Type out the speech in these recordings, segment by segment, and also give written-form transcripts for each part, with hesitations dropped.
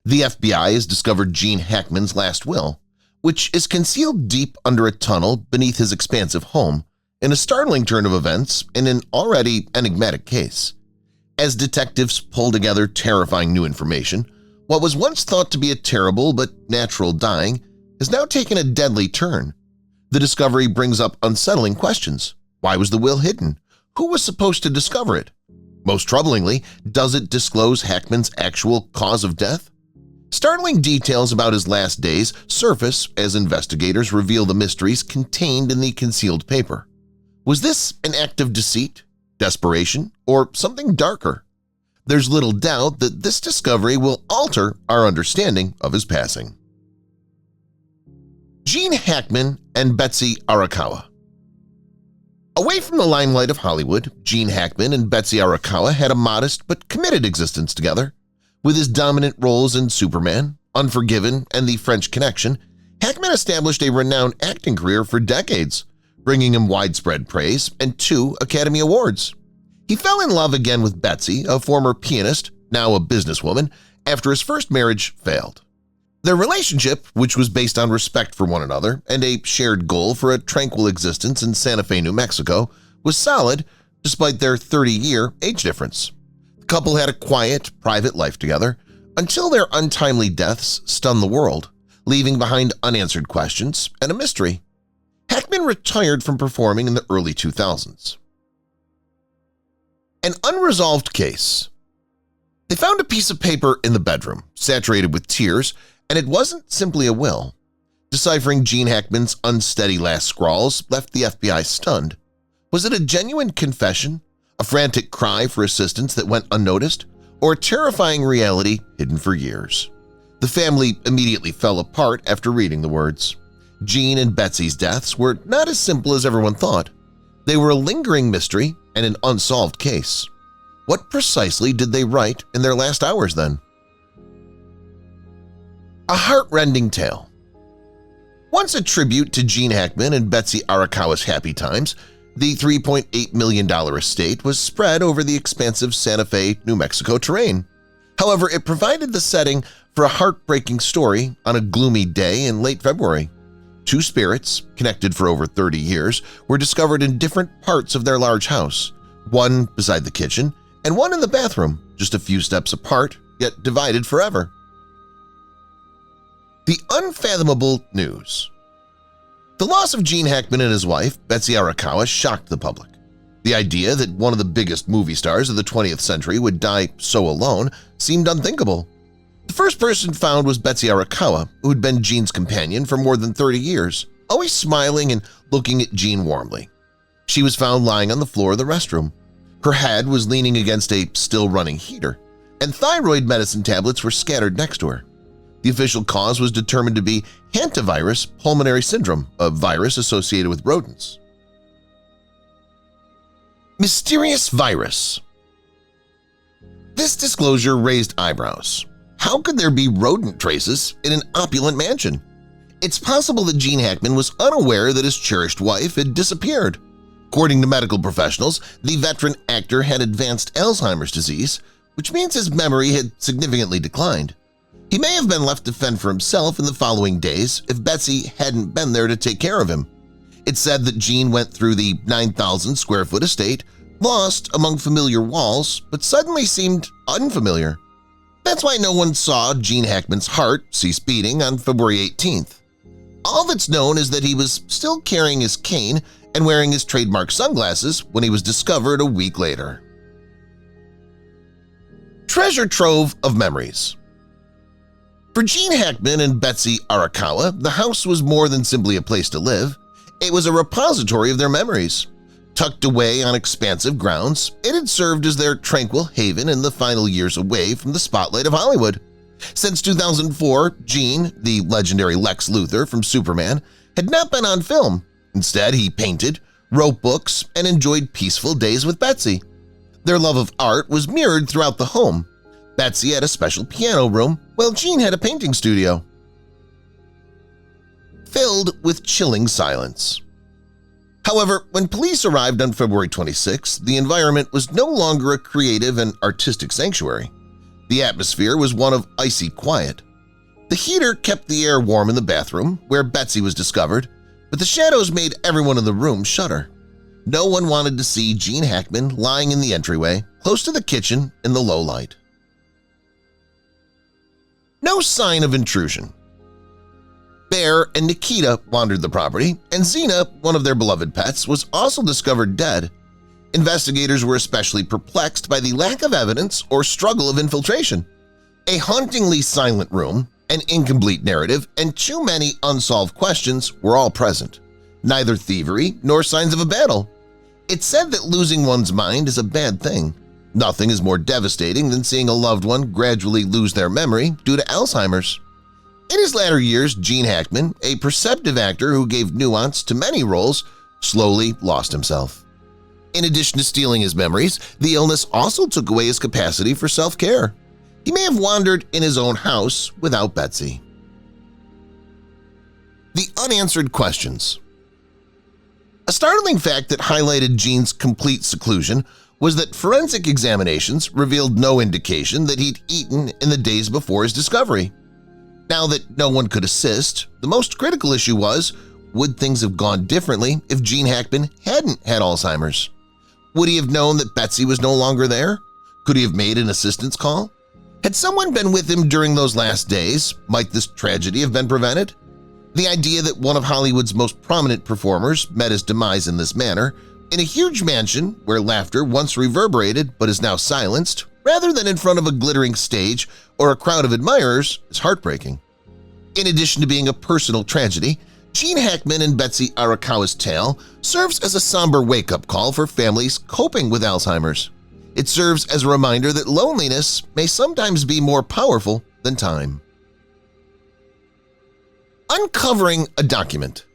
The FBI has discovered Gene Hackman's last will, which is concealed deep under a tunnel beneath his expansive home, in a startling turn of events in an already enigmatic case. As detectives pull together terrifying new information, what was once thought to be a terrible but natural dying has now taken a deadly turn. The discovery brings up unsettling questions. Why was the will hidden? Who was supposed to discover it? Most troublingly, does it disclose Hackman's actual cause of death? Startling details about his last days surface as investigators reveal the mysteries contained in the concealed paper. Was this an act of deceit, desperation, or something darker? There's little doubt that this discovery will alter our understanding of his passing. Gene Hackman and Betsy Arakawa. Away from the limelight of Hollywood, Gene Hackman and Betsy Arakawa had a modest but committed existence together. With his dominant roles in Superman, Unforgiven, and The French Connection, Hackman established a renowned acting career for decades, bringing him widespread praise and 2 Academy Awards. He fell in love again with Betsy, a former pianist, now a businesswoman, after his first marriage failed. Their relationship, which was based on respect for one another and a shared goal for a tranquil existence in Santa Fe, New Mexico, was solid despite their 30-year age difference. The couple had a quiet, private life together until their untimely deaths stunned the world, leaving behind unanswered questions and a mystery. Hackman retired from performing in the early 2000s. An unresolved case. They found a piece of paper in the bedroom, saturated with tears, and it wasn't simply a will. Deciphering Gene Hackman's unsteady last scrawls left the FBI stunned. Was it a genuine confession, a frantic cry for assistance that went unnoticed, or a terrifying reality hidden for years? The family immediately fell apart after reading the words. Gene and Betsy's deaths were not as simple as everyone thought. They were a lingering mystery and an unsolved case. What precisely did they write in their last hours then? A heart-rending tale. Once a tribute to Gene Hackman and Betsy Arakawa's happy times, the $3.8 million estate was spread over the expansive Santa Fe, New Mexico terrain. However, it provided the setting for a heartbreaking story on a gloomy day in late February. 2 spirits, connected for over 30 years, were discovered in different parts of their large house, one beside the kitchen and one in the bathroom, just a few steps apart, yet divided forever. The unfathomable news. The loss of Gene Hackman and his wife, Betsy Arakawa, shocked the public. The idea that one of the biggest movie stars of the 20th century would die so alone seemed unthinkable. The first person found was Betsy Arakawa, who had been Gene's companion for more than 30 years, always smiling and looking at Gene warmly. She was found lying on the floor of the restroom. Her head was leaning against a still-running heater, and thyroid medicine tablets were scattered next to her. The official cause was determined to be hantavirus pulmonary syndrome, a virus associated with rodents. Mysterious virus. This disclosure raised eyebrows. How could there be rodent traces in an opulent mansion? It's possible that Gene Hackman was unaware that his cherished wife had disappeared. According to medical professionals, the veteran actor had advanced Alzheimer's disease, which means his memory had significantly declined. He may have been left to fend for himself in the following days if Betsy hadn't been there to take care of him. It's said that Gene went through the 9,000-square-foot estate, lost among familiar walls, but suddenly seemed unfamiliar. That's why no one saw Gene Hackman's heart cease beating on February 18th. All that's known is that he was still carrying his cane and wearing his trademark sunglasses when he was discovered a week later. Treasure trove of memories. For Gene Hackman and Betsy Arakawa, the house was more than simply a place to live. It was a repository of their memories. Tucked away on expansive grounds, it had served as their tranquil haven in the final years away from the spotlight of Hollywood. Since 2004, Gene, the legendary Lex Luthor from Superman, had not been on film. Instead, he painted, wrote books, and enjoyed peaceful days with Betsy. Their love of art was mirrored throughout the home. Betsy had a special piano room, while Gene had a painting studio. Filled with chilling silence. However, when police arrived on February 26, the environment was no longer a creative and artistic sanctuary. The atmosphere was one of icy quiet. The heater kept the air warm in the bathroom, where Betsy was discovered, but the shadows made everyone in the room shudder. No one wanted to see Gene Hackman lying in the entryway, close to the kitchen in the low light. No sign of intrusion. Bear and Nikita wandered the property, and Xena, one of their beloved pets, was also discovered dead. Investigators were especially perplexed by the lack of evidence or struggle of infiltration. A hauntingly silent room, an incomplete narrative, and too many unsolved questions were all present. Neither thievery nor signs of a battle. It's said that losing one's mind is a bad thing. Nothing is more devastating than seeing a loved one gradually lose their memory due to Alzheimer's. In his latter years, Gene Hackman, a perceptive actor who gave nuance to many roles, slowly lost himself. In addition to stealing his memories, the illness also took away his capacity for self-care. He may have wandered in his own house without Betsy. The unanswered questions. A startling fact that highlighted Gene's complete seclusion was that forensic examinations revealed no indication that he'd eaten in the days before his discovery. Now that no one could assist, the most critical issue was, would things have gone differently if Gene Hackman hadn't had Alzheimer's? Would he have known that Betsy was no longer there? Could he have made an assistance call? Had someone been with him during those last days, might this tragedy have been prevented? The idea that one of Hollywood's most prominent performers met his demise in this manner, in a huge mansion where laughter once reverberated but is now silenced, rather than in front of a glittering stage or a crowd of admirers, is heartbreaking. In addition to being a personal tragedy, Gene Hackman and Betsy Arakawa's tale serves as a somber wake-up call for families coping with Alzheimer's. It serves as a reminder that loneliness may sometimes be more powerful than time. Uncovering a document.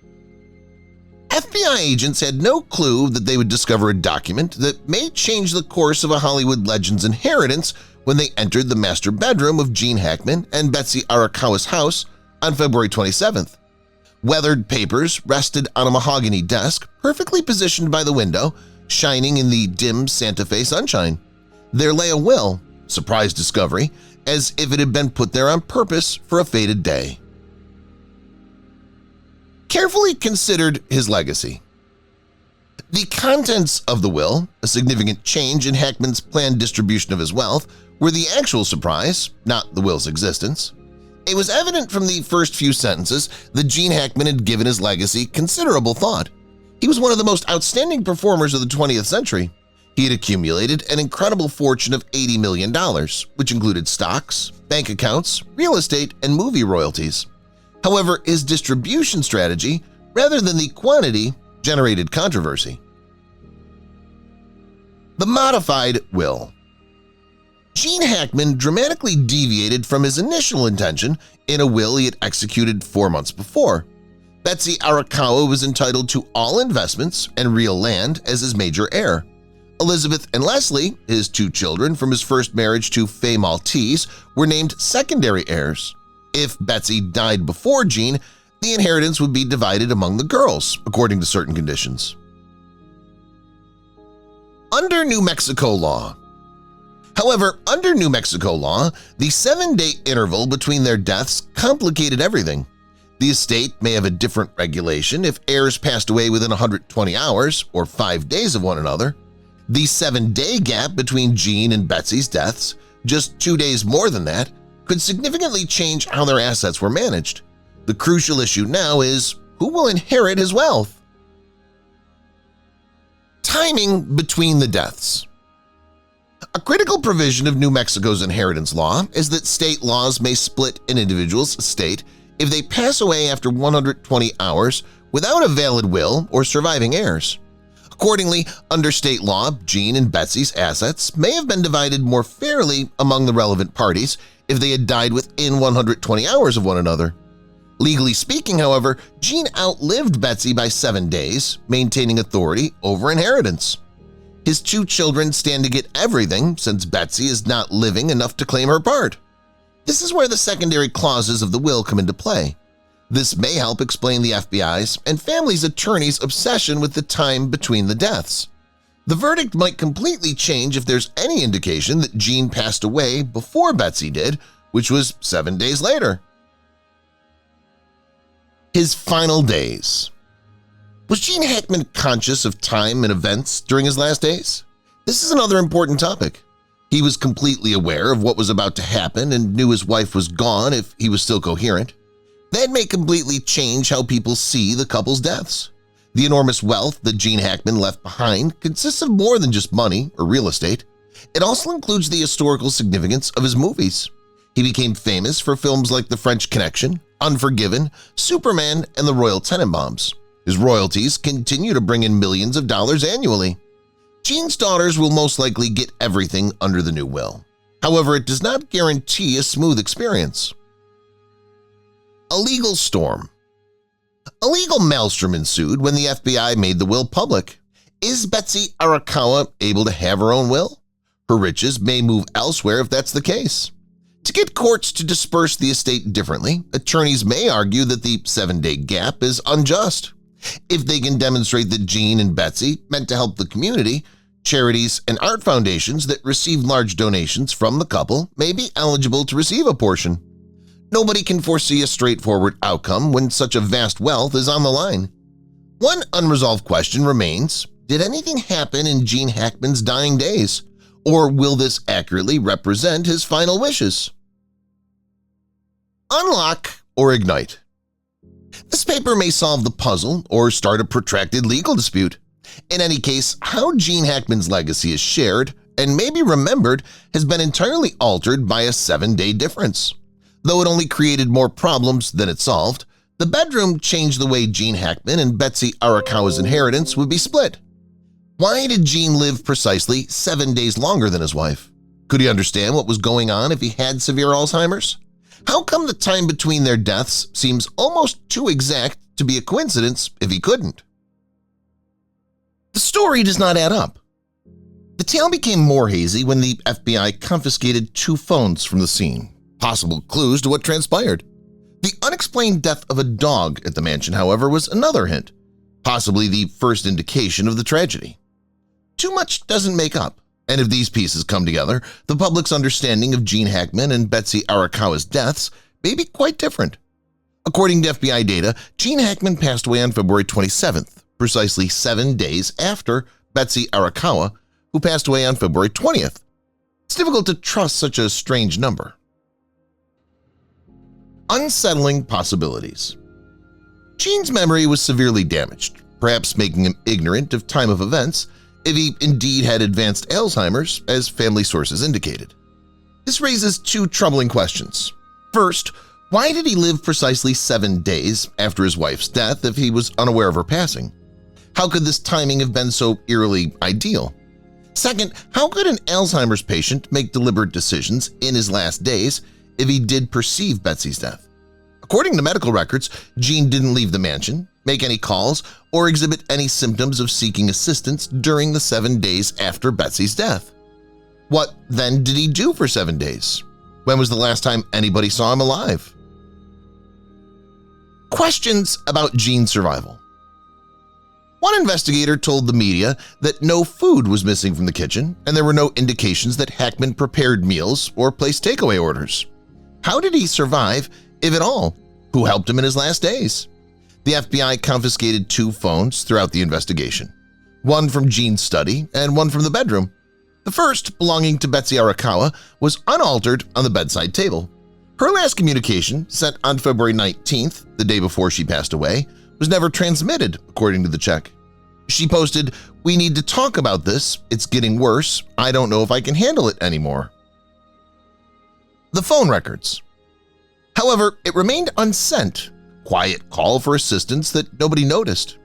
FBI agents had no clue that they would discover a document that may change the course of a Hollywood legend's inheritance when they entered the master bedroom of Gene Hackman and Betsy Arakawa's house on February 27th. Weathered papers rested on a mahogany desk perfectly positioned by the window, shining in the dim Santa Fe sunshine. There lay a will, surprise discovery, as if it had been put there on purpose for a fated day. Carefully considered his legacy. The contents of the will, a significant change in Hackman's planned distribution of his wealth, were the actual surprise, not the will's existence. It was evident from the first few sentences that Gene Hackman had given his legacy considerable thought. He was one of the most outstanding performers of the 20th century. He had accumulated an incredible fortune of $80 million, which included stocks, bank accounts, real estate, and movie royalties. However, his distribution strategy, rather than the quantity, generated controversy. The modified will. Gene Hackman dramatically deviated from his initial intention in a will he had executed 4 months before. Betsy Arakawa was entitled to all investments and real land as his major heir. Elizabeth and Leslie, his 2 children from his first marriage to Faye Maltese, were named secondary heirs. If Betsy died before Gene, the inheritance would be divided among the girls, according to certain conditions. Under New Mexico law. However, under New Mexico law, the 7-day interval between their deaths complicated everything. The estate may have a different regulation if heirs passed away within 120 hours or 5 days of one another. The 7-day gap between Gene and Betsy's deaths, just 2 days more than that, could significantly change how their assets were managed. The crucial issue now is who will inherit his wealth? Timing between the deaths. A critical provision of New Mexico's inheritance law is that state laws may split an individual's estate if they pass away after 120 hours without a valid will or surviving heirs. Accordingly, under state law, Gene and Betsy's assets may have been divided more fairly among the relevant parties if they had died within 120 hours of one another. Legally speaking, however, Gene outlived Betsy by 7 days, maintaining authority over inheritance. His 2 children stand to get everything since Betsy is not living enough to claim her part. This is where the secondary clauses of the will come into play. This may help explain the FBI's and family's attorneys' obsession with the time between the deaths. The verdict might completely change if there's any indication that Gene passed away before Betsy did, which was 7 days later. His final days. Was Gene Hackman conscious of time and events during his last days? This is another important topic. He was completely aware of what was about to happen and knew his wife was gone if he was still coherent. That may completely change how people see the couple's deaths. The enormous wealth that Gene Hackman left behind consists of more than just money or real estate. It also includes the historical significance of his movies. He became famous for films like The French Connection, Unforgiven, Superman, and The Royal Tenenbaums. His royalties continue to bring in millions of dollars annually. Gene's daughters will most likely get everything under the new will. However, it does not guarantee a smooth experience. A legal storm. A legal maelstrom ensued when the FBI made the will public. Is Betsy Arakawa able to have her own will? Her riches may move elsewhere if that's the case. To get courts to disperse the estate differently, attorneys may argue that the 7-day gap is unjust. If they can demonstrate that Gene and Betsy meant to help the community, charities and art foundations that receive large donations from the couple may be eligible to receive a portion. Nobody can foresee a straightforward outcome when such a vast wealth is on the line. One unresolved question remains: did anything happen in Gene Hackman's dying days, or will this accurately represent his final wishes? Unlock or ignite. This paper may solve the puzzle or start a protracted legal dispute. In any case, how Gene Hackman's legacy is shared and may be remembered has been entirely altered by a 7-day difference. Though it only created more problems than it solved, the bedroom changed the way Gene Hackman and Betsy Arakawa's inheritance would be split. Why did Gene live precisely 7 days longer than his wife? Could he understand what was going on if he had severe Alzheimer's? How come the time between their deaths seems almost too exact to be a coincidence if he couldn't? The story does not add up. The tale became more hazy when the FBI confiscated 2 phones from the scene, possible clues to what transpired. The unexplained death of a dog at the mansion, however, was another hint, possibly the first indication of the tragedy. Too much doesn't make up, and if these pieces come together, the public's understanding of Gene Hackman and Betsy Arakawa's deaths may be quite different. According to FBI data, Gene Hackman passed away on February 27th, precisely 7 days after Betsy Arakawa, who passed away on February 20th. It's difficult to trust such a strange number. Unsettling possibilities. Gene's memory was severely damaged, perhaps making him ignorant of time of events, if he indeed had advanced Alzheimer's, as family sources indicated. This raises 2 troubling questions. First, why did he live precisely 7 days after his wife's death if he was unaware of her passing? How could this timing have been so eerily ideal? Second, how could an Alzheimer's patient make deliberate decisions in his last days if he did perceive Betsy's death? According to medical records, Gene didn't leave the mansion, make any calls, or exhibit any symptoms of seeking assistance during the 7 days after Betsy's death. What then did he do for 7 days? When was the last time anybody saw him alive? Questions about Gene's survival. One investigator told the media that no food was missing from the kitchen and there were no indications that Hackman prepared meals or placed takeaway orders. How did he survive, if at all? Who helped him in his last days? The FBI confiscated 2 phones throughout the investigation, one from Gene's study and one from the bedroom. The first, belonging to Betsy Arakawa, was unaltered on the bedside table. Her last communication, sent on February 19th, the day before she passed away, was never transmitted, according to the check. She posted, "We need to talk about this. It's getting worse. I don't know if I can handle it anymore." The phone records. However, it remained unsent. Quiet call for assistance that nobody noticed.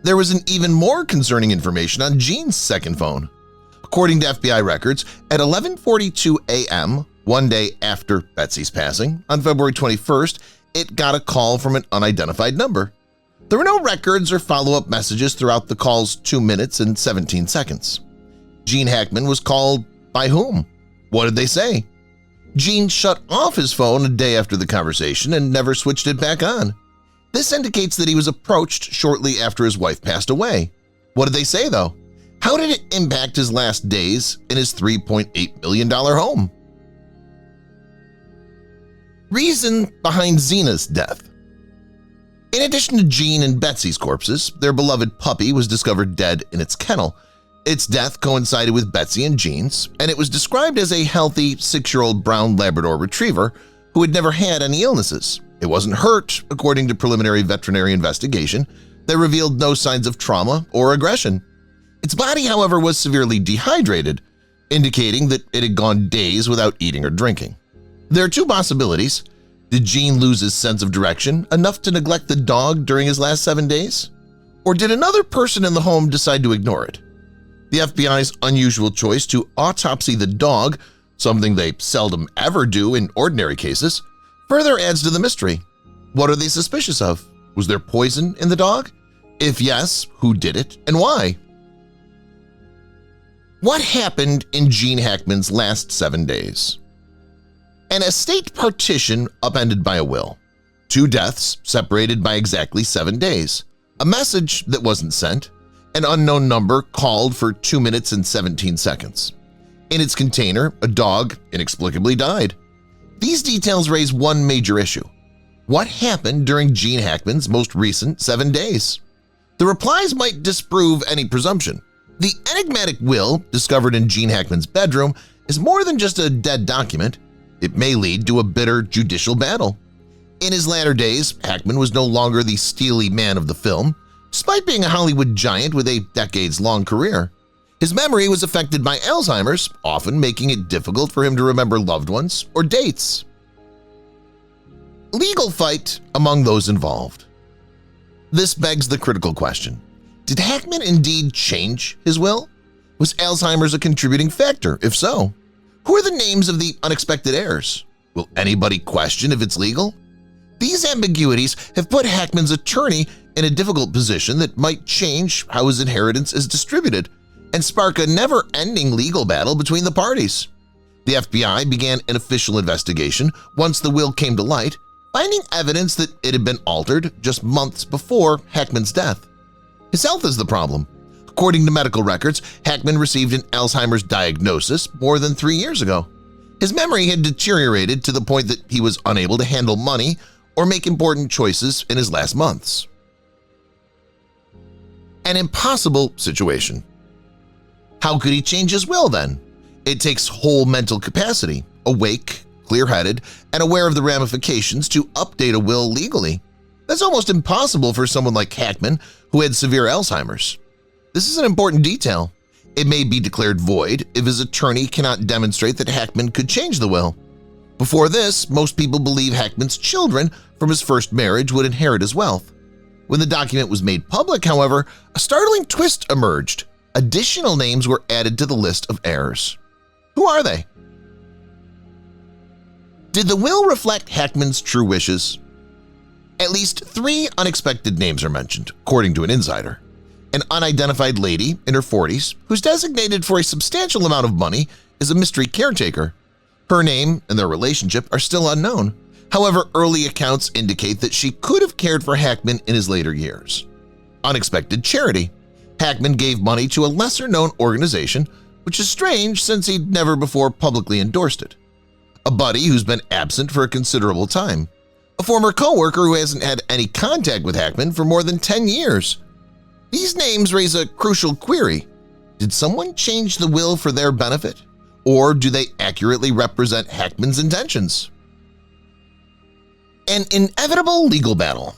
There was an even more concerning information on Gene's second phone. According to FBI records, at 11:42 a.m., one day after Betsy's passing, on February 21st, it got a call from an unidentified number. There were no records or follow-up messages throughout the call's 2 minutes and 17 seconds. Gene Hackman was called by whom? What did they say? Gene shut off his phone a day after the conversation and never switched it back on. This indicates that he was approached shortly after his wife passed away. What did they say, though? How did it impact his last days in his $3.8 million home? Reason behind Zena's death. In addition to Jean and Betsy's corpses, their beloved puppy was discovered dead in its kennel. Its death coincided with Betsy and Jean's, and it was described as a healthy 6-year-old brown Labrador retriever who had never had any illnesses. It wasn't hurt, according to preliminary veterinary investigation that revealed no signs of trauma or aggression. Its body, however, was severely dehydrated, indicating that it had gone days without eating or drinking. There are two possibilities. Did Jean lose his sense of direction enough to neglect the dog during his last 7 days? Or did another person in the home decide to ignore it? The FBI's unusual choice to autopsy the dog, something they seldom ever do in ordinary cases, further adds to the mystery. What are they suspicious of? Was there poison in the dog? If yes, who did it and why? What happened in Gene Hackman's last 7 days? An estate partition upended by a will. 2 deaths separated by exactly 7 days. A message that wasn't sent. An unknown number called for 2 minutes and 17 seconds. In its container, a dog inexplicably died. These details raise one major issue. What happened during Gene Hackman's most recent 7 days? The replies might disprove any presumption. The enigmatic will discovered in Gene Hackman's bedroom is more than just a dead document. It may lead to a bitter judicial battle. In his latter days, Hackman was no longer the steely man of the film, despite being a Hollywood giant with a decades-long career. His memory was affected by Alzheimer's, often making it difficult for him to remember loved ones or dates. Legal fight among those involved. This begs the critical question. Did Hackman indeed change his will? Was Alzheimer's a contributing factor? If so, who are the names of the unexpected heirs? Will anybody question if it's legal? These ambiguities have put Hackman's attorney in a difficult position that might change how his inheritance is distributed and spark a never-ending legal battle between the parties. The FBI began an official investigation once the will came to light, finding evidence that it had been altered just months before Hackman's death. His health is the problem. According to medical records, Hackman received an Alzheimer's diagnosis more than 3 years ago. His memory had deteriorated to the point that he was unable to handle money or make important choices in his last months. An impossible situation. How could he change his will then? It takes whole mental capacity, awake, clear-headed, and aware of the ramifications to update a will legally. That's almost impossible for someone like Hackman who had severe Alzheimer's. This is an important detail. It may be declared void if his attorney cannot demonstrate that Hackman could change the will. Before this, most people believe Hackman's children from his first marriage would inherit his wealth. When the document was made public, however, a startling twist emerged. Additional names were added to the list of heirs. Who are they? Did the will reflect Hackman's true wishes? At least 3 unexpected names are mentioned, according to an insider. An unidentified lady in her 40s who's designated for a substantial amount of money is a mystery caretaker. Her name and their relationship are still unknown. However, early accounts indicate that she could have cared for Hackman in his later years. Unexpected charity. Hackman gave money to a lesser-known organization, which is strange since he'd never before publicly endorsed it. A buddy who's been absent for a considerable time. A former co-worker who hasn't had any contact with Hackman for more than 10 years. These names raise a crucial query. Did someone change the will for their benefit? Or do they accurately represent Hackman's intentions? An inevitable legal battle.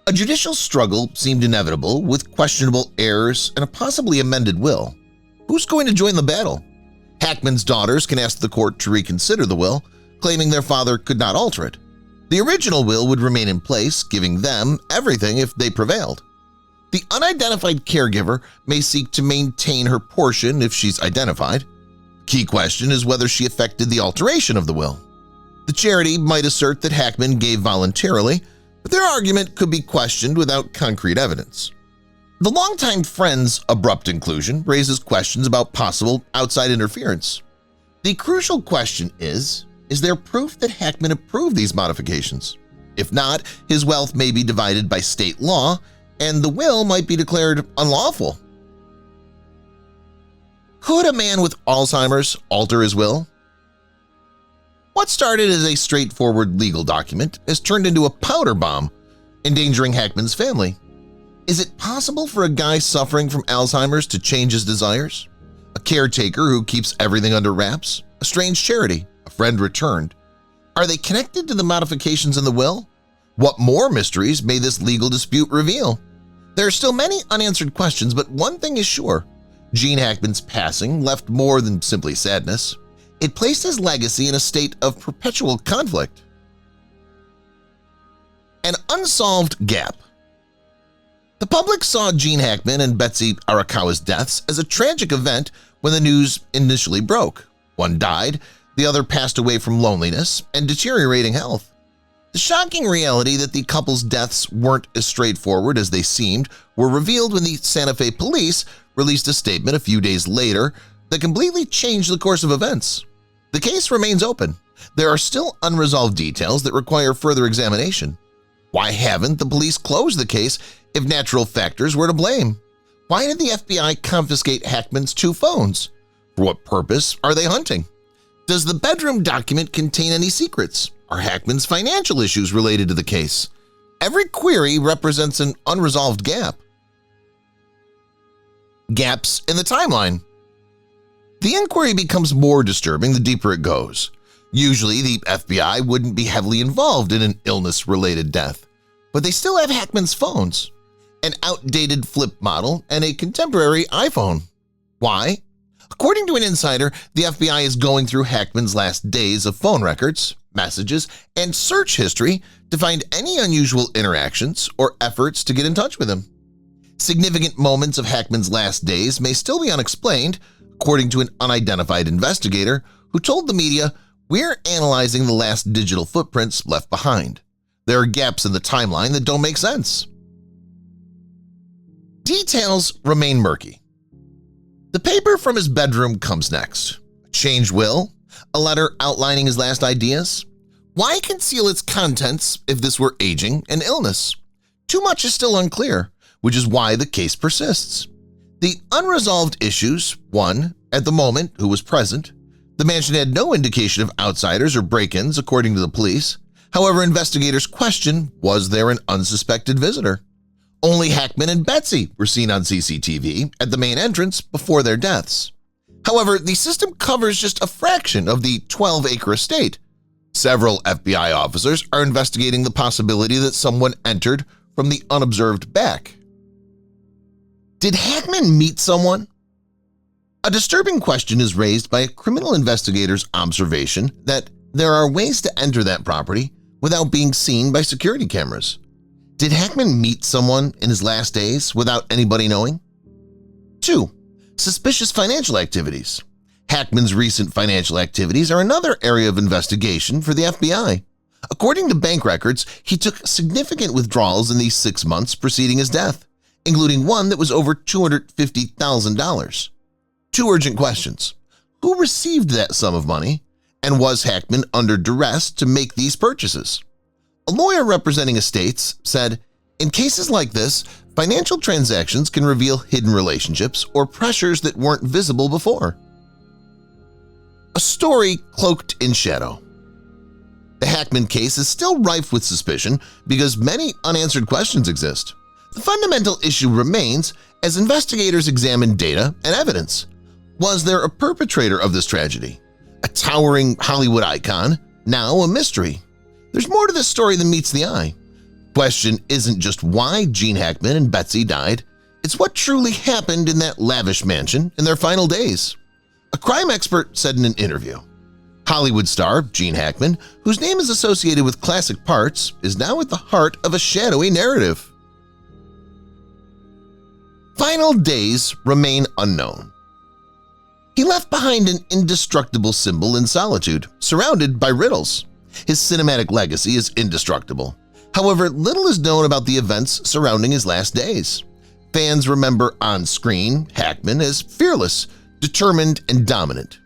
A judicial struggle seemed inevitable with questionable heirs and a possibly amended will. Who's going to join the battle? Hackman's daughters can ask the court to reconsider the will, claiming their father could not alter it. The original will would remain in place, giving them everything if they prevailed. The unidentified caregiver may seek to maintain her portion if she's identified. Key question is whether she effected the alteration of the will. The charity might assert that Hackman gave voluntarily, but their argument could be questioned without concrete evidence. The longtime friend's abrupt inclusion raises questions about possible outside interference. The crucial question is there proof that Hackman approved these modifications? If not, his wealth may be divided by state law, and the will might be declared unlawful. Could a man with Alzheimer's alter his will? What started as a straightforward legal document has turned into a powder bomb, endangering Hackman's family. Is it possible for a guy suffering from Alzheimer's to change his desires? A caretaker who keeps everything under wraps? A strange charity? A friend returned? Are they connected to the modifications in the will? What more mysteries may this legal dispute reveal? There are still many unanswered questions, but one thing is sure. Gene Hackman's passing left more than simply sadness. It placed his legacy in a state of perpetual conflict. An unsolved gap. The public saw Gene Hackman and Betsy Arakawa's deaths as a tragic event when the news initially broke. One died, the other passed away from loneliness and deteriorating health. The shocking reality that the couple's deaths weren't as straightforward as they seemed were revealed when the Santa Fe police released a statement a few days later that completely changed the course of events. The case remains open. There are still unresolved details that require further examination. Why haven't the police closed the case if natural factors were to blame? Why did the FBI confiscate Hackman's 2 phones? For what purpose are they hunting? Does the bedroom document contain any secrets? Are Hackman's financial issues related to the case? Every query represents an unresolved gap. Gaps in the timeline. The inquiry becomes more disturbing the deeper it goes. Usually, the FBI wouldn't be heavily involved in an illness-related death, but they still have Hackman's phones, an outdated flip model and a contemporary iPhone. Why? According to an insider, the FBI is going through Hackman's last days of phone records, messages, and search history to find any unusual interactions or efforts to get in touch with him. Significant moments of Hackman's last days may still be unexplained, according to an unidentified investigator who told the media, "We're analyzing the last digital footprints left behind. There are gaps in the timeline that don't make sense." Details remain murky. The paper from his bedroom comes next. A changed will? A letter outlining his last ideas? Why conceal its contents if this were aging and illness? Too much is still unclear, which is why the case persists. The unresolved issues: 1. At the moment, who was present? The mansion had no indication of outsiders or break-ins, according to the police. However, investigators question, was there an unsuspected visitor? Only Hackman and Betsy were seen on CCTV at the main entrance before their deaths. However, the system covers just a fraction of the 12-acre estate. Several FBI officers are investigating the possibility that someone entered from the unobserved back. Did Hackman meet someone? A disturbing question is raised by a criminal investigator's observation that there are ways to enter that property without being seen by security cameras. Did Hackman meet someone in his last days without anybody knowing? 2. Suspicious financial activities. Hackman's recent financial activities are another area of investigation for the FBI. According to bank records, he took significant withdrawals in the 6 months preceding his death, including one that was over $250,000. 2 urgent questions. Who received that sum of money, and was Hackman under duress to make these purchases? A lawyer representing estates said, "In cases like this, financial transactions can reveal hidden relationships or pressures that weren't visible before." A story cloaked in shadow. The Hackman case is still rife with suspicion because many unanswered questions exist. The fundamental issue remains as investigators examine data and evidence. Was there a perpetrator of this tragedy? A towering Hollywood icon, now a mystery. There's more to this story than meets the eye. The question isn't just why Gene Hackman and Betsy died, it's what truly happened in that lavish mansion in their final days. A crime expert said in an interview, Hollywood star Gene Hackman, whose name is associated with classic parts, is now at the heart of a shadowy narrative. Final days remain unknown. He left behind an indestructible symbol in solitude, surrounded by riddles. His cinematic legacy is indestructible. However, little is known about the events surrounding his last days. Fans remember on-screen Hackman as fearless, determined, and dominant.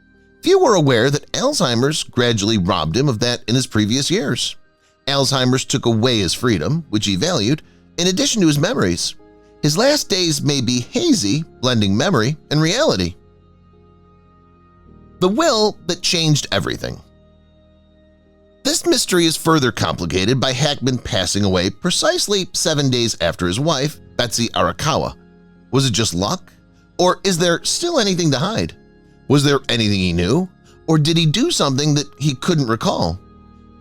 Few were aware that Alzheimer's gradually robbed him of that in his previous years. Alzheimer's took away his freedom, which he valued, in addition to his memories. His last days may be hazy, blending memory and reality. The will that changed everything. This mystery is further complicated by Hackman passing away precisely 7 days after his wife, Betsy Arakawa. Was it just luck? Or is there still anything to hide? Was there anything he knew? Or did he do something that he couldn't recall?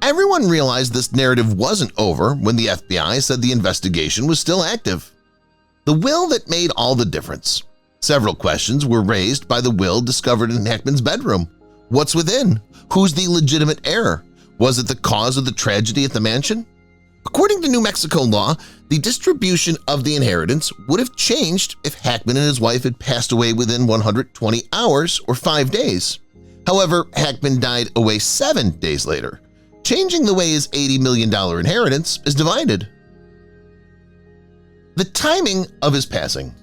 Everyone realized this narrative wasn't over when the FBI said the investigation was still active. The will that made all the difference. Several questions were raised by the will discovered in Hackman's bedroom. What's within? Who's the legitimate heir? Was it the cause of the tragedy at the mansion? According to New Mexico law, the distribution of the inheritance would have changed if Hackman and his wife had passed away within 120 hours or 5 days. However, Hackman died away 7 days later, changing the way his $80 million inheritance is divided. The timing of his passing.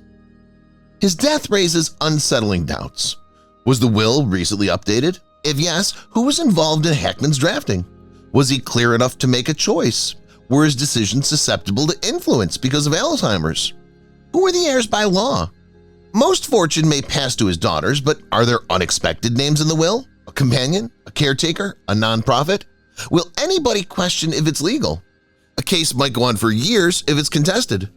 His death raises unsettling doubts. Was the will recently updated? If yes, who was involved in Hackman's drafting? Was he clear enough to make a choice? Were his decisions susceptible to influence because of Alzheimer's? Who are the heirs by law? Most fortune may pass to his daughters, but are there unexpected names in the will? A companion? A caretaker? A nonprofit? Will anybody question if it's legal? A case might go on for years if it's contested.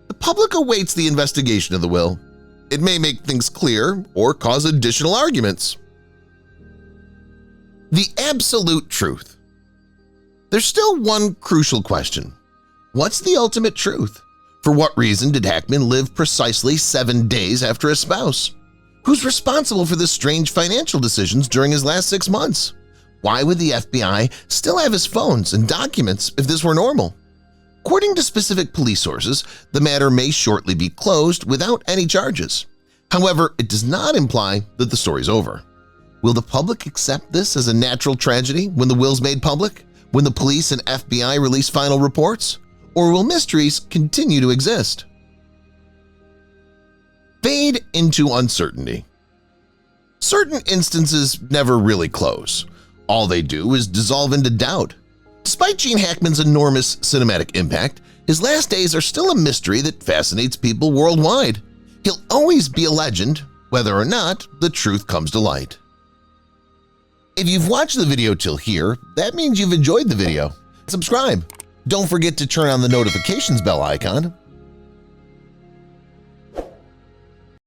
The public awaits the investigation of the will. It may make things clear or cause additional arguments. The absolute truth. There's still one crucial question. What's the ultimate truth? For what reason did Hackman live precisely 7 days after his spouse? Who's responsible for the strange financial decisions during his last 6 months? Why would the FBI still have his phones and documents if this were normal? According to specific police sources, the matter may shortly be closed without any charges. However, it does not imply that the story's over. Will the public accept this as a natural tragedy when the will's made public? When the police and FBI release final reports? Or will mysteries continue to exist? Fade into uncertainty. Certain instances never really close. All they do is dissolve into doubt. Despite Gene Hackman's enormous cinematic impact, his last days are still a mystery that fascinates people worldwide. He'll always be a legend, whether or not the truth comes to light. If you've watched the video till here, that means you've enjoyed the video. Subscribe. Don't forget to turn on the notifications bell icon